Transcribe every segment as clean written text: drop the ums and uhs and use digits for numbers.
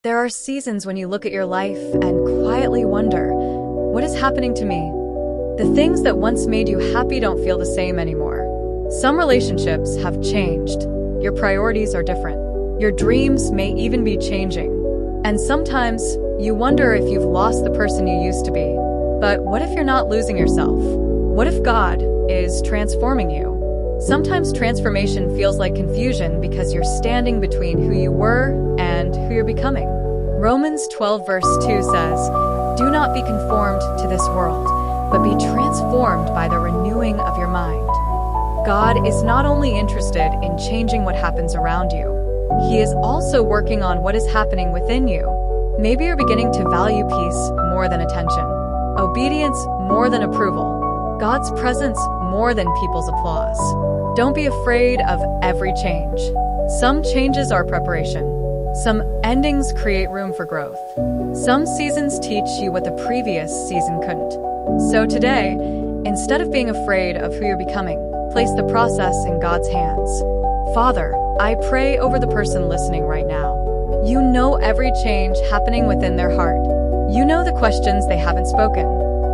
There are seasons when you look at your life and quietly wonder, what is happening to me? The things that once made you happy don't feel the same anymore. Some relationships have changed. Your priorities are different. Your dreams may even be changing. And sometimes you wonder if you've lost the person you used to be. But what if you're not losing yourself? What if God is transforming you? Sometimes transformation feels like confusion because you're standing between who you were and who you're becoming. Romans 12 verse 2 says, "Do not be conformed to this world, but be transformed by the renewing of your mind." God is not only interested in changing what happens around you, He is also working on what is happening within you. Maybe you're beginning to value peace more than attention, obedience more than approval, God's presence more than people's applause. Don't be afraid of every change. Some changes are preparation. Some endings create room for growth. Some seasons teach you what the previous season couldn't. So today, instead of being afraid of who you're becoming, place the process in God's hands. Father, I pray over the person listening right now. You know every change happening within their heart. You know the questions they haven't spoken.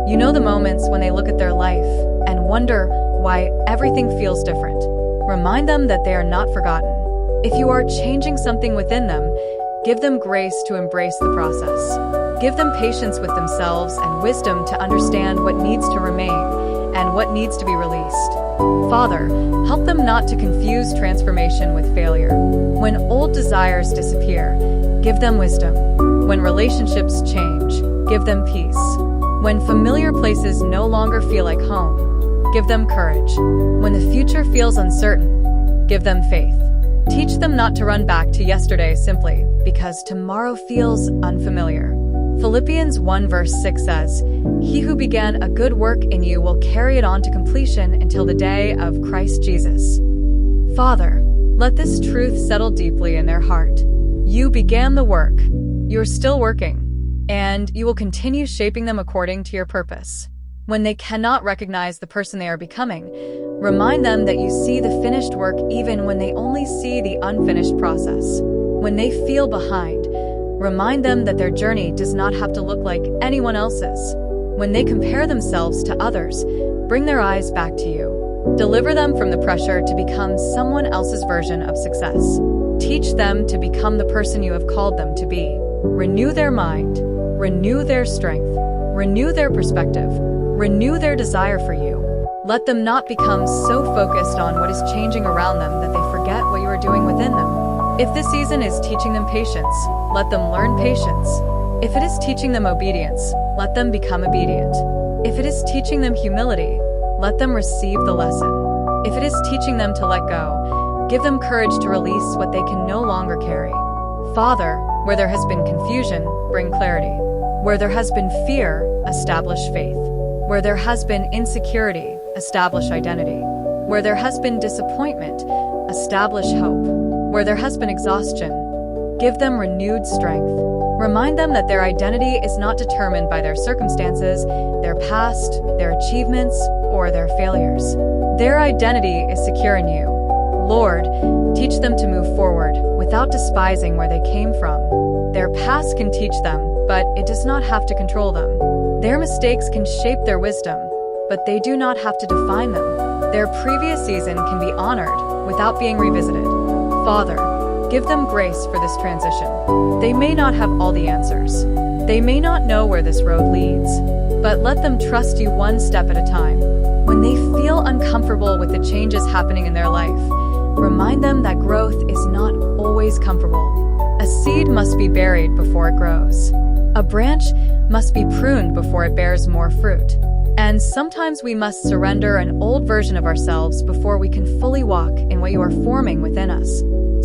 You know the moments when they look at their life and wonder why everything feels different. Remind them that they are not forgotten. If you are changing something within them, give them grace to embrace the process. Give them patience with themselves and wisdom to understand what needs to remain and what needs to be released. Father, help them not to confuse transformation with failure. When old desires disappear, give them wisdom. When relationships change, give them peace. When familiar places no longer feel like home, give them courage. When the future feels uncertain, give them faith. Teach them not to run back to yesterday simply because tomorrow feels unfamiliar. Philippians 1 verse 6 says, "He who began a good work in you will carry it on to completion until the day of Christ Jesus." Father, let this truth settle deeply in their heart. You began the work. You're still working, and you will continue shaping them according to your purpose. When they cannot recognize the person they are becoming, remind them that you see the finished work even when they only see the unfinished process. When they feel behind, remind them that their journey does not have to look like anyone else's. When they compare themselves to others, bring their eyes back to you. Deliver them from the pressure to become someone else's version of success. Teach them to become the person you have called them to be. Renew their mind, renew their strength, renew their perspective, renew their desire for you. Let them not become so focused on what is changing around them that they forget what you are doing within them. If this season is teaching them patience, let them learn patience. If it is teaching them obedience, let them become obedient. If it is teaching them humility, let them receive the lesson. If it is teaching them to let go, give them courage to release what they can no longer carry. Father, where there has been confusion, bring clarity. Where there has been fear, establish faith. Where there has been insecurity, establish identity. Where there has been disappointment, establish hope. Where there has been exhaustion, give them renewed strength. Remind them that their identity is not determined by their circumstances, their past, their achievements, or their failures. Their identity is secure in you. Lord, teach them to move forward without despising where they came from. Their past can teach them, but it does not have to control them. Their mistakes can shape their wisdom, but they do not have to define them. Their previous season can be honored without being revisited. Father, give them grace for this transition. They may not have all the answers. They may not know where this road leads, but let them trust you one step at a time. When they feel uncomfortable with the changes happening in their life, remind them that growth is not always comfortable. A seed must be buried before it grows. A branch must be pruned before it bears more fruit. And sometimes we must surrender an old version of ourselves before we can fully walk in what you are forming within us.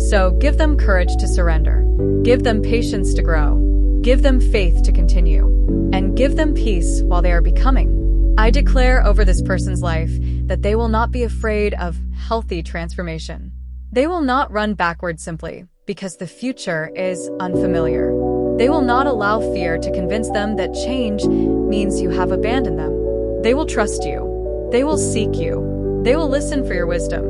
So give them courage to surrender. Give them patience to grow. Give them faith to continue. And give them peace while they are becoming. I declare over this person's life that they will not be afraid of healthy transformation. They will not run backward simply because the future is unfamiliar. They will not allow fear to convince them that change means you have abandoned them. They will trust you. They will seek you. They will listen for your wisdom.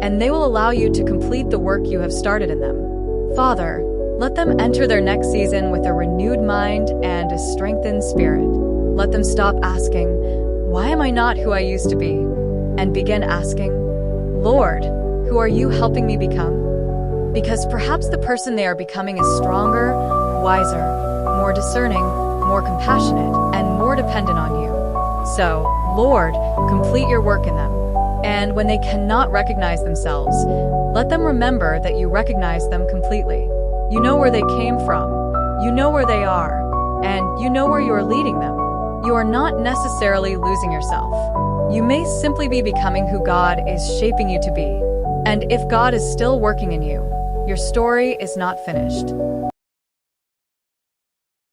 And they will allow you to complete the work you have started in them. Father, Let them enter their next season with a renewed mind and a strengthened spirit. Let them stop asking, "Why am I not who I used to be?" and begin asking, "Lord, who are you helping me become?" Because perhaps the person they are becoming is stronger, wiser, more discerning, more compassionate, and more dependent on you. So, Lord, complete your work in them. And when they cannot recognize themselves, let them remember that you recognize them completely. You know where they came from, you know where they are, and you know where you are leading them. You are not necessarily losing yourself. You may simply be becoming who God is shaping you to be. And if God is still working in you, your story is not finished.